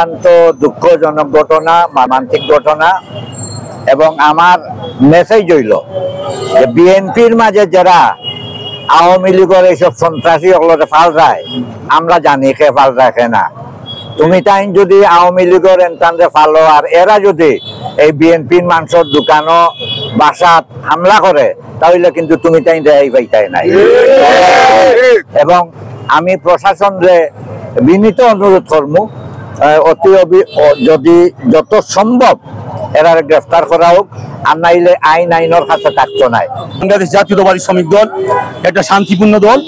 অত্যন্ত দুঃখজনক ঘটনা, মর্মান্তিক ঘটনা। এবং আমার মেসেজ হইল যে বিএনপির মাঝে যারা আওয়ামী লীগের এইসব সন্ত্রাসী ওগুলোতে ফালরায়, আমরা জানি কে ফালরায় কে না। তুমি তাই যদি আওয়ামী লীগের এনতানরে ফালো আর এরা যদি এই বিএনপির মানুষের দোকানও বাসাত হামলা করে, তাহলে কিন্তু তুমি তাই রেহাই পাইতাই নাই। এবং আমি প্রশাসনরে বিনীত অনুরোধ করবো, যদি যত সম্ভব এরারে গ্রেফতার করা হোক, আর নাইলে আইনের কাছে থাকতো নাই। বাংলাদেশ জাতীয়তাবাদী শ্রমিক দল একটা শান্তিপূর্ণ দল।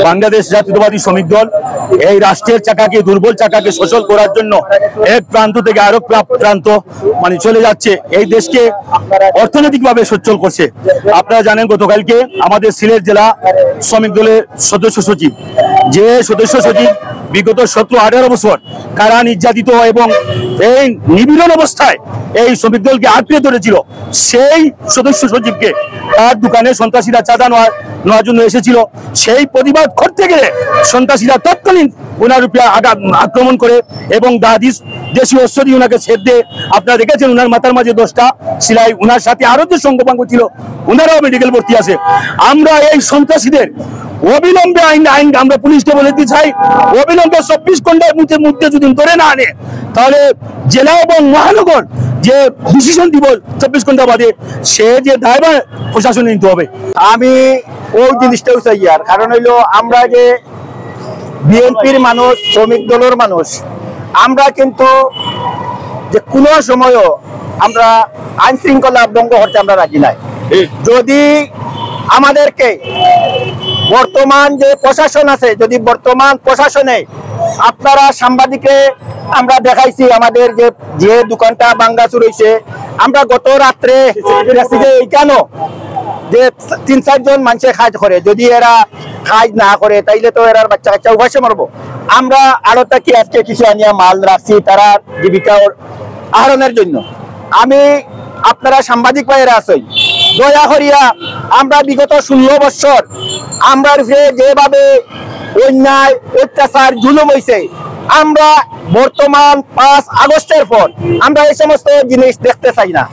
বাংলাদেশ জাতীয়তাবাদী শ্রমিক দল এই রাষ্ট্রের চাকাকে, দুর্বল চাকাকে সচল করার জন্য এক প্রান্ত থেকে আরেক প্রান্ত চলে যাচ্ছে, এই দেশকে অর্থনৈতিকভাবে সচ্ছল করছে। আপনারা জানেন গতকালকে আমাদের সিলেট জেলা শ্রমিক দলের সদস্য সচিব, যে সদস্য সচিব বিগত 17-18 বছর কারা নির্যাতিত এবং এই নিপীড়ন অবস্থায় এই শ্রমিক দলকে আঁকড়ে ধরেছিল, সেই সদস্য সচিবকে তার দোকানে সন্ত্রাসীরা চাঁদা নেওয়ার জন্য এসেছিল। সেই প্রতিবাদ করতে গেলে সন্ত্রাসীরা তৎকালীন ওনার উপরে আক্রমণ করে এবং দেশীয় অস্ত্র দিয়ে ওনাকে ছেদ দিয়ে, আপনারা দেখেছেন ওনার মাথার মাঝে 10টা সিলাই, ওনার সাথে আরো যে সঙ্গপাঙ্গ ছিল ওনারাও মেডিকেল ভর্তি আছে। আমরা এই সন্ত্রাসীদের অবিলম্বে আইন আমরা পুলিশকে বলতে চাই, অবিলম্বে 24 ঘন্টার মধ্যে যদি ধরে না আনে, তাহলে জেলা এবং মহানগর যে ডিসিশন দিব 24 ঘন্টা বাদে, সে যে দায়ভার প্রশাসনে নিতে হবে। আমি ওই জিনিসটাও চাই, আর কারণ হইলো আমরা যে বিএনপির মানুষ, শ্রমিক দলের মানুষ, আমরা কিন্তু যে কোনো সময়ও আমরা আইন শৃঙ্খলা ভঙ্গ করতে আমরা রাজি নাই। যদি আমাদেরকে বর্তমান যে প্রশাসন আছে, যদি বর্তমান প্রশাসনে আপনারা সাংবাদিকে আমরা দেখাইছি আমাদের যে দোকানটা ভাঙচুর হয়েছে, আমরা গত রাত্রে কেন যে 3-4 জন মানুষের কাজ করে, যদি এরা কাজ না করে তাইলে তো এরার বাচ্চা কাচ্চা উপাসে মারবো। আমরা আরো তাকে আজকে কিছু আনিয়া মাল রাখছি তারা জীবিকা আহরণের জন্য। আমি আপনারা সাংবাদিক ভাইয়েরা আছেন, দয়া করিয়া আমরা বিগত 16 বছর আমরা যেভাবে অন্যায় অত্যাচার জুলুম হয়েছে, আমরা বর্তমান 5 আগস্টের পর আমরা এই সমস্ত জিনিস দেখতে চাই না।